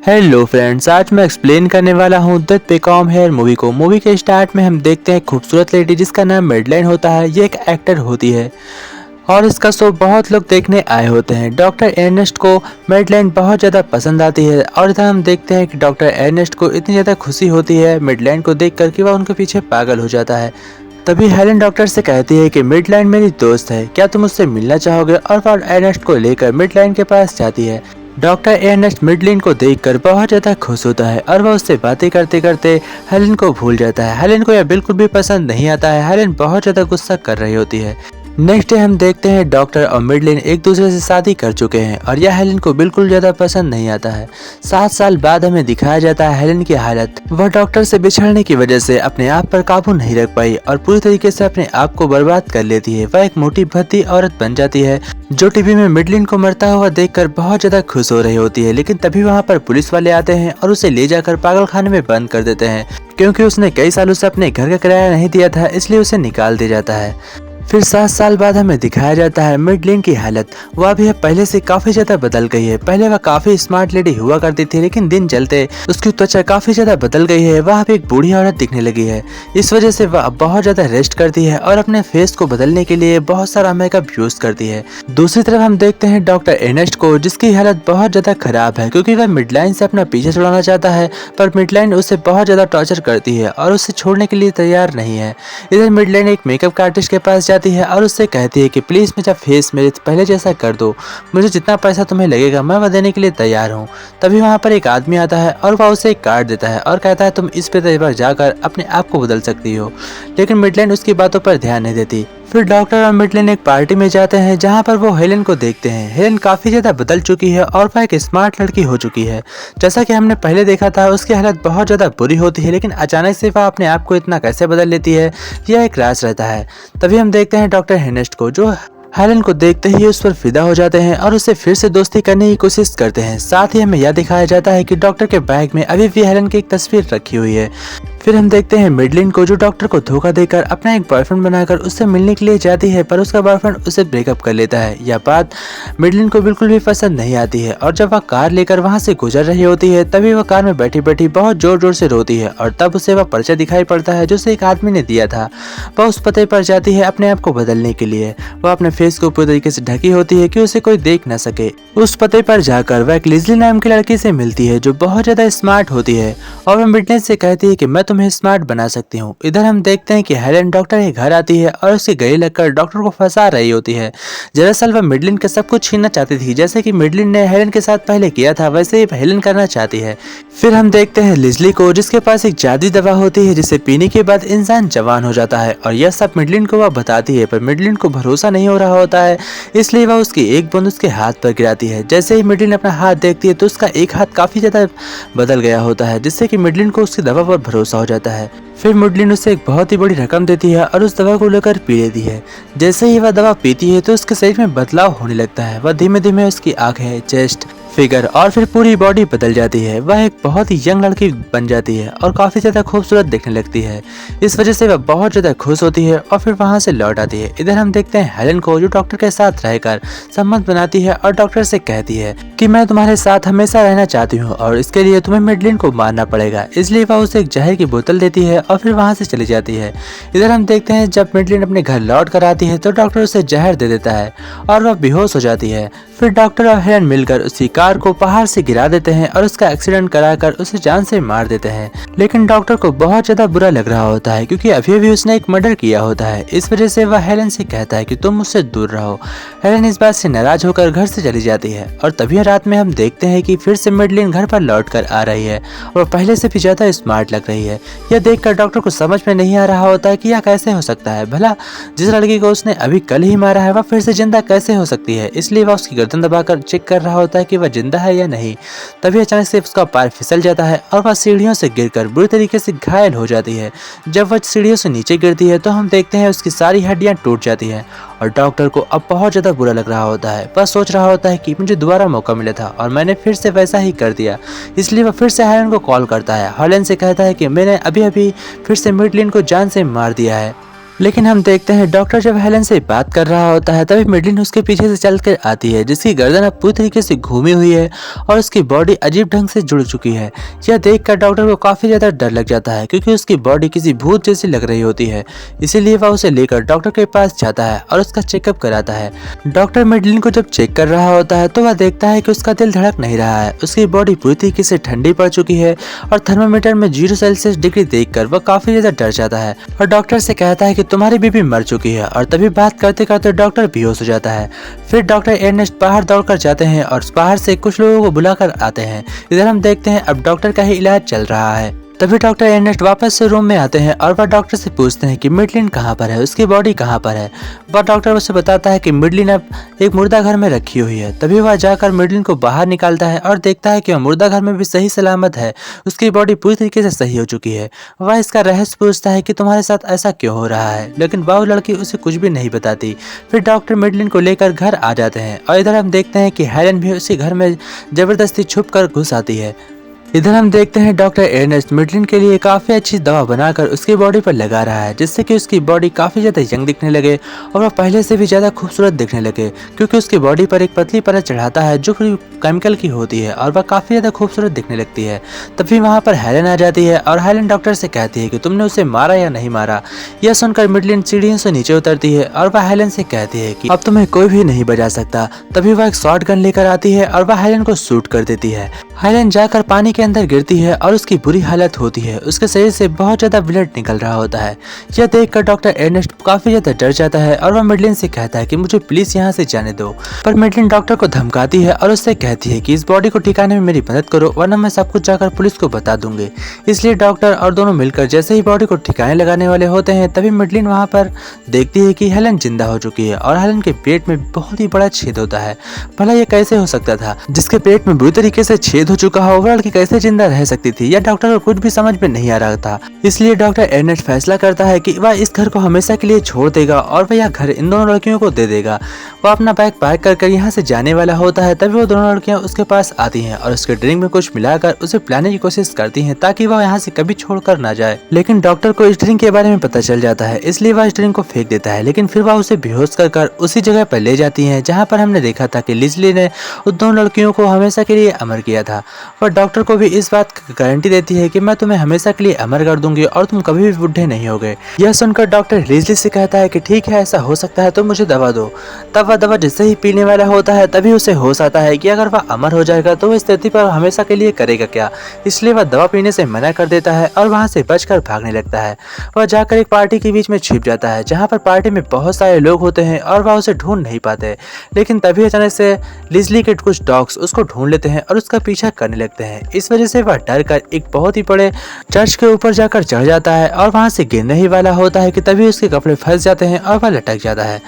Hello friends, आज मैं explain करने वाला हूँ द पेकॉम हेयर मूवी को। मूवी के स्टार्ट में हम देखते हैं खूबसूरत लेडी जिसका नाम मेडलाइन होता है। ये एक एक्टर होती है और इसका शो बहुत लोग देखने आए होते हैं। डॉक्टर एर्नेस्ट को मेडलाइन बहुत ज़्यादा पसंद आती है और इधर हम देखते हैं कि डॉक्टर एर्नेस्ट को इतनी ज़्यादा खुशी होती है मेडलाइन को देख कर कि वह उनके पीछे पागल हो जाता है। तभी हेलन डॉक्टर से कहती है कि मेडलाइन मेरी दोस्त है, क्या तुम उससे मिलना चाहोगे? और वह एर्नेस्ट को लेकर मेडलाइन के पास जाती है। डॉक्टर एर्नेस्ट मेडलाइन को देखकर बहुत ज़्यादा खुश होता है और वह उससे बातें करते करते हेलन को भूल जाता है। हेलन को यह बिल्कुल भी पसंद नहीं आता है। हेलन बहुत ज़्यादा गुस्सा कर रही होती है। नेक्स्ट डे हम देखते हैं डॉक्टर और मेडलाइन एक दूसरे से शादी कर चुके हैं और यह हेलन को बिल्कुल ज़्यादा पसंद नहीं आता है। 7 साल बाद हमें दिखाया जाता है हेलन की हालत। वह डॉक्टर से बिछड़ने की वजह से अपने आप पर काबू नहीं रख पाई और पूरी तरीके से अपने आप को बर्बाद कर लेती है। वह एक मोटी भद्दी औरत बन जाती है जो टीवी में मेडलाइन को मरता हुआ देखकर बहुत ज्यादा खुश हो रही होती है। लेकिन तभी वहाँ पर पुलिस वाले आते हैं और उसे ले जाकर पागल खाने में बंद कर देते हैं, क्योंकि उसने कई सालों से अपने घर का किराया नहीं दिया था, इसलिए उसे निकाल दिया जाता है। फिर 7 साल बाद हमें दिखाया जाता है मेडलाइन की हालत। वह भी अब पहले से काफी ज्यादा बदल गई है। पहले वह काफी स्मार्ट लेडी हुआ करती थी, लेकिन दिन चलते उसकी त्वचा काफी ज्यादा बदल गई है। वह अब एक बूढ़ी औरत दिखने लगी है। इस वजह से वह अब बहुत ज्यादा रेस्ट करती है और अपने फेस को बदलने के लिए बहुत सारा मेकअप यूज करती है। दूसरी तरफ हम देखते हैं डॉक्टर एर्नेस्ट को, जिसकी हालत बहुत ज्यादा खराब है, क्योंकि वह मेडलाइन से अपना पीछे छुड़ाना चाहता है, पर मेडलाइन उसे बहुत ज्यादा टॉर्चर करती है और उसे छोड़ने के लिए तैयार नहीं है। इधर मेडलाइन एक मेकअप आर्टिस्ट के पास जाती है और उससे कहती है कि प्लीज मेरा फेस मेरे पहले जैसा कर दो, मुझे जितना पैसा तुम्हें लगेगा मैं वह देने के लिए तैयार हूँ। तभी वहाँ पर एक आदमी आता है और वह उसे एक कार्ड देता है और कहता है तुम इस पे जाकर अपने आप को बदल सकती हो। लेकिन मेडलाइन उसकी बातों पर ध्यान नहीं देती। फिर डॉक्टर और मेडलाइन एक पार्टी में जाते हैं जहाँ पर वो हेलन को देखते हैं। हेलन काफी ज्यादा बदल चुकी है और वह एक स्मार्ट लड़की हो चुकी है। जैसा कि हमने पहले देखा था, उसकी हालत बहुत ज्यादा बुरी होती है, लेकिन अचानक से वह अपने आप को इतना कैसे बदल लेती है, यह एक राज रहता है। तभी हम देखते हैं डॉक्टर एर्नेस्ट को, जो हेलन को देखते ही उस पर फिदा हो जाते हैं और उससे फिर से दोस्ती करने की कोशिश करते हैं। साथ ही हमें यह दिखाया जाता है कि डॉक्टर के बैग में अभी भी हेलन की एक तस्वीर रखी हुई है। फिर हम देखते हैं मेडलाइन को, जो डॉक्टर को धोखा देकर अपना एक बॉयफ्रेंड बनाकर उससे मिलने के लिए जाती है, पर उसका बॉयफ्रेंड उसे ब्रेकअप कर लेता है। यह बात मेडलाइन को बिल्कुल भी पसंद नहीं आती है और जब वह कार लेकर वहां से गुजर रही होती है, तभी वह कार में बैठी बैठी बहुत जोर जोर से रोती है और तब उसे वह पर्चा दिखाई पड़ता है जो उसे एक आदमी ने दिया था। वह उस पते पर जाती है अपने आप को बदलने के लिए। वह अपने फेस को पूरी तरीके से ढकी होती है कि उसे कोई देख न सके। उस पते पर जाकर वह एक लिज़ली नाम की लड़की से मिलती है जो बहुत ज्यादा स्मार्ट होती है और वह मेडलाइन से कहती है कि मैं तुम्हें स्मार्ट बना सकती हूँ। इधर हम देखते हैं कि हेलन डॉक्टर के घर आती है और उसके गले लगकर डॉक्टर को फंसा रही होती है। दरअसल वह मेडलाइन का सब कुछ छीनना चाहती थी, जैसे कि मेडलाइन ने हेलन के साथ पहले किया था, वैसे ही हेलन करना चाहती है। फिर हम देखते हैं लिज़ली को, जिसके पास एक जादुई दवा होती है जिसे पीने के बाद इंसान जवान हो जाता है और यह सब मेडलाइन को वह बताती है, पर मेडलाइन को भरोसा नहीं हो रहा होता है, इसलिए वह उसकी एक बूंद उसके हाथ पर गिराती है। जैसे ही मेडलाइन अपना हाथ देखती है तो उसका एक हाथ काफी ज्यादा बदल गया होता है, जिससे कि मेडलाइन को उसकी दवा पर भरोसा हो जाता है। फिर मेडलाइन उसे एक बहुत ही बड़ी रकम देती है और उस दवा को लेकर पी लेती है। जैसे ही वह दवा पीती है तो उसके शरीर में बदलाव होने लगता है। वह धीमे धीमे उसकी आंखें, चेस्ट, फिगर और फिर पूरी बॉडी बदल जाती है। वह एक बहुत ही यंग लड़की बन जाती है और काफी ज्यादा खूबसूरत दिखने लगती है। इस वजह से वह बहुत ज्यादा खुश होती है और फिर वहां से लौट आती है। इधर हम देखते हैं हेलन को, जो डॉक्टर के साथ रहकर संबंध बनाती है और डॉक्टर से कहती है कि मैं तुम्हारे साथ हमेशा रहना चाहती हूँ और इसके लिए तुम्हें मेडलाइन को मारना पड़ेगा। इसलिए वह उसे एक जहर की बोतल देती है और फिर वहां से चली जाती है। इधर हम देखते हैं जब मेडलाइन अपने घर लौट कर आती है तो डॉक्टर उसे जहर दे देता है और वह बेहोश हो जाती है। फिर डॉक्टर और हेलन मिलकर उसकी कार को पहाड़ से गिरा देते हैं और उसका एक्सीडेंट कराकर उसे जान से मार देते हैं। लेकिन डॉक्टर को बहुत ज्यादा बुरा लग रहा होता है, क्योंकि अभी अभी उसने एक मर्डर किया होता है। इस वजह से वह हेलन से कहता है कि तुम मुझसे दूर रहो। हेलन इस बात से नाराज होकर घर से चली जाती है और तभी रात में हम देखते हैं कि फिर से मेडलाइन घर पर लौट कर आ रही है और पहले से भी ज्यादा स्मार्ट लग रही है। यह देखकर डॉक्टर को समझ में नहीं आ रहा होता है कि यह कैसे हो सकता है। भला जिस लड़की को उसने अभी कल ही मारा है वह फिर से जिंदा कैसे हो सकती है। इसलिए वह उसकी गर्दन दबाकर चेक कर रहा होता है कि वह जिंदा है या नहीं। तभी अचानक से उसका पैर फिसल जाता है और वह सीढ़ियों से गिरकर बुरी तरीके से घायल हो जाती है। जब वह सीढ़ियों से नीचे गिरती है तो हम देखते हैं उसकी सारी हड्डियां टूट जाती हैं और डॉक्टर को अब बहुत ज्यादा बुरा लग रहा होता है। वह सोच रहा होता है कि मुझे दोबारा मौका मिला था और मैंने फिर से वैसा ही कर दिया। इसलिए वह फिर से हेलन को कॉल करता है। हेलन से कहता है कि मैंने अभी अभी फिर से मेडलाइन को जान से मार दिया है। लेकिन हम देखते हैं डॉक्टर जब हेलन से बात कर रहा होता है तभी मेडलिन उसके पीछे से चल कर आती है, जिसकी गर्दन अब पूरी तरीके से घूमी हुई है और उसकी बॉडी अजीब ढंग से जुड़ चुकी है। यह देखकर डॉक्टर को काफी ज्यादा डर लग जाता है क्योंकि उसकी बॉडी किसी भूत जैसी लग रही होती है। इसीलिए वह उसे लेकर डॉक्टर के पास जाता है और उसका चेकअप कराता है। डॉक्टर मेडलिन को जब चेक कर रहा होता है तो वह देखता है कि उसका दिल धड़क नहीं रहा है, उसकी बॉडी पूरी तरीके से ठंडी पड़ चुकी है और थर्मामीटर में 0 सेल्सियस डिग्री देखकर वह काफी ज्यादा डर जाता है और डॉक्टर से कहता है कि तुम्हारी बीबी मर चुकी है। और तभी बात करते करते डॉक्टर बेहोश हो जाता है। फिर डॉक्टर एर्नेस्ट बाहर दौड़कर जाते हैं और बाहर से कुछ लोगों को बुलाकर आते हैं। इधर हम देखते हैं अब डॉक्टर का ही इलाज चल रहा है। तभी डॉक्टर एर्नेस्ट वापस से रूम में आते हैं और वह डॉक्टर से पूछते हैं कि मेडलिन कहाँ पर है, उसकी बॉडी कहाँ पर है। वह डॉक्टर उसे बताता है कि मेडलिन अब एक मुर्दा घर में रखी हुई है। तभी वह जाकर मेडलिन को बाहर निकालता है और देखता है कि वह मुर्दा घर में भी सही सलामत है, उसकी बॉडी पूरी तरीके से सही हो चुकी है। वह इसका रहस्य पूछता है कि तुम्हारे साथ ऐसा क्यों हो रहा है, लेकिन वह लड़की उसे कुछ भी नहीं बताती। फिर डॉक्टर मेडलिन को लेकर घर आ जाते हैं और इधर हम देखते हैं कि हेलन भी उसी घर में जबरदस्ती छुप कर घुस आती है। इधर हम देखते हैं डॉक्टर एर्नेस्ट मेडलिन के लिए काफी अच्छी दवा बनाकर उसकी बॉडी पर लगा रहा है, जिससे कि उसकी बॉडी काफी ज्यादा यंग दिखने लगे और वह पहले से भी ज्यादा खूबसूरत दिखने लगे, क्योंकि उसकी बॉडी पर एक पतली परत चढ़ाता है जो पूरी केमिकल की होती है और वह काफी ज्यादा खूबसूरत दिखने लगती है। तभी वहां पर हेलन आ जाती है और हेलन डॉक्टर से कहती है कि तुमने उसे मारा या नहीं मारा। यह सुनकर मेडलिन सीढ़ियों से नीचे उतरती है और वह हेलन से कहती है कि अब तुम्हें कोई भी नहीं बचा सकता। तभी वह एक शॉट गन लेकर आती है और वह हेलन को शूट कर देती है। हेलन जाकर पानी के अंदर गिरती है और उसकी बुरी हालत होती है, उसके शरीर से बहुत ज्यादा ब्लड निकल रहा होता है। यह देखकर डॉक्टर एर्नेस्ट काफी ज्यादा डर जाता है और वह मेडलिन से कहता है कि मुझे प्लीज यहाँ से जाने दो। पर मेडलिन डॉक्टर को धमकाती है और उससे कहती है कि इस बॉडी को ठिकाने में मेरी मदद करो, वरना मैं सब कुछ जाकर पुलिस को बता दूंगी। इसलिए डॉक्टर और दोनों मिलकर जैसे ही बॉडी को ठिकाने लगाने वाले होते हैं तभी मेडलिन वहाँ पर देखती है कि हेलन जिंदा हो चुकी है और हेलन के पेट में बहुत ही बड़ा छेद होता है। भला यह कैसे हो सकता था, जिसके पेट में बुरी तरीके से छेद हो चुका हो वह लड़की कैसे जिंदा रह सकती थी? यह डॉक्टर को कुछ भी समझ में नहीं आ रहा था। इसलिए डॉक्टर एर्नेस्ट फैसला करता है कि वह इस घर को हमेशा के लिए छोड़ देगा और वह यह घर इन दोनों लड़कियों को दे देगा। वह अपना बैग पैक कर यहाँ से जाने वाला होता है तभी वो दोनों लड़कियां उसके पास आती हैं और उसके ड्रिंक में कुछ मिलाकर उसे पिलाने की कोशिश करती हैं ताकि वह यहाँ से कभी छोड़कर ना जाए। लेकिन डॉक्टर को इस ड्रिंक के बारे में पता चल जाता है, इसलिए वह इस ड्रिंक को फेंक देता है। लेकिन फिर वह उसे बेहोश कर उसी जगह पर ले जाती है जहाँ पर हमने देखा था कि लिजली ने उन दोनों लड़कियों को हमेशा के लिए अमर किया था। वह डॉक्टर को भी इस बात की गारंटी देती है कि मैं तुम्हें हमेशा के लिए अमर कर दूंगी और तुम कभी भी बूढ़े नहीं होगे। यह सुनकर डॉक्टर लिजली से कहता है कि ठीक है, ऐसा हो सकता है तो मुझे दवा दो। तब वह दवा जैसे ही पीने वाला होता है तभी उसे होश आता है कि अगर वह अमर हो जाएगा तो वह इस धरती पर हमेशा के लिए करेगा क्या। इसलिए वह दवा पीने से मना कर देता है और वहां से बचकर भागने लगता है। वह जाकर एक पार्टी के बीच में छिप जाता है जहाँ पर पार्टी में बहुत सारे लोग होते हैं और वह उसे ढूंढ नहीं पाते। लेकिन तभी अचानक से लिजली के कुछ डॉग्स उसको ढूंढ लेते हैं और उसका पीछा करने लगते हैं। इस वजह से वह डर कर एक बहुत ही बड़े चर्च के ऊपर जाकर चढ़ जाता है और वहां से गिरने ही वाला होता है कि तभी उसके कपड़े फंस जाते हैं और वह लटक जाता है।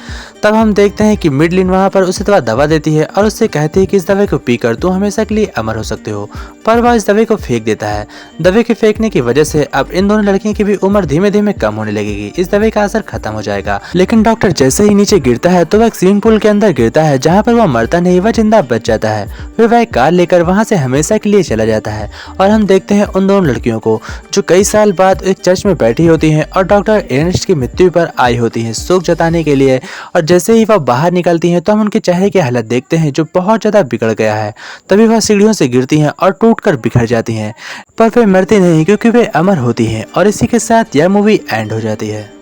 तब हम देखते हैं कि मेडलिन वहां पर उसे दवा देती है और उससे कहती है कि इस दवाई को पीकर तू हमेशा के लिए अमर हो सकते हो। पर वह इस दवाई को फेंक देता है। दवाई के फेंकने की वजह से अब इन दोनों लड़कियों की भी उम्र धीमे धीमे कम होने लगेगी, इस दवाई का असर खत्म हो जाएगा। लेकिन डॉक्टर जैसे ही नीचे गिरता है तो वह एक स्विमिंग पूल के अंदर गिरता है जहाँ पर वह मरता नहीं, वह जिंदा बच जाता है। फिर वह एक कार लेकर वहाँ से हमेशा के लिए चला जाता है और हम देखते हैं उन दोनों लड़कियों को जो कई साल बाद एक चर्च में बैठी होती हैं और डॉक्टर एर्नेस्ट की मृत्यु पर आई होती हैं शोक जताने के लिए। और जैसे ही वह बाहर निकलती हैं तो हम उनके चेहरे की हालत देखते हैं जो बहुत ज्यादा बिगड़ गया है। तभी वह सीढ़ियों से गिरती हैं और टूटकर बिखर जाती हैं, पर वे मरती नहीं क्योंकि वे अमर होती हैं। और इसी के साथ यह मूवी एंड हो जाती है।